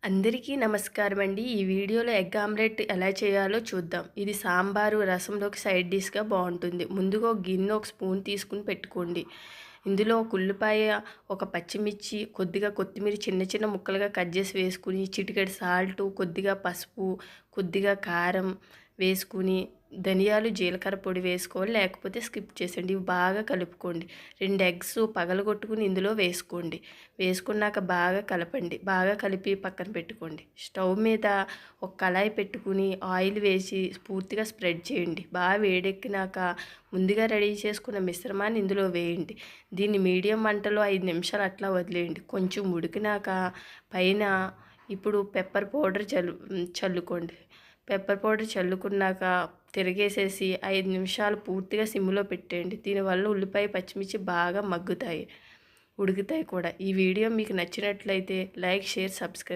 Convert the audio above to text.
అందరికీ నమస్కారం అండి. ఈ వీడియోలో ఎగ్ ఆమ్లెట్ ఎలా చేయాలో చూద్దాం. ఇది సాంబారు, రసంలోకి సైడ్ డిష్‌గా బావుంటుంది. ముందుగా ఒక గిన్నె ఒక స్పూన్ తీసుకొని పెట్టుకోండి. ఇందులో ఒక ఉల్లిపాయ, ఒక పచ్చిమిర్చి, కొద్దిగా కొత్తిమీర చిన్న చిన్న ముక్కలుగా కట్ చేసి వేసుకొని, చిటికెడు సాల్టు, కొద్దిగా పసుపు, కొద్దిగా కారం వేసుకొని, ధనియాలు, జీలకర్ర పొడి వేసుకోవాలి. లేకపోతే స్కిప్ చేసేయండి. ఇవి బాగా కలుపుకోండి. 2 ఎగ్స్ పగలగొట్టుకుని ఇందులో వేసుకోండి. వేసుకున్నాక బాగా కలపండి. బాగా కలిపి పక్కన పెట్టుకోండి. స్టవ్ మీద ఒక కళాయి పెట్టుకుని ఆయిల్ వేసి పూర్తిగా స్ప్రెడ్ చేయండి. బాగా వేడెక్కినాక ముందుగా రెడీ చేసుకున్న మిశ్రమాన్ని ఇందులో వేయండి. దీన్ని మీడియం మంటలో 5 నిమిషాలు అట్లా వదిలేయండి. కొంచెం ఉడికినాక పైన ఇప్పుడు పెప్పర్ పౌడర్ చల్లుకోండి. పెప్పర్ పౌడర్ చల్లుకున్నాక తిరగేసేసి 5 నిమిషాలు పూర్తిగా సిమ్లో పెట్టేయండి. దీనివల్ల ఉల్లిపాయ, పచ్చిమిర్చి బాగా మగ్గుతాయి, ఉడుకుతాయి కూడా. ఈ వీడియో మీకు నచ్చినట్లయితే లైక్, షేర్, సబ్స్క్రైబ్.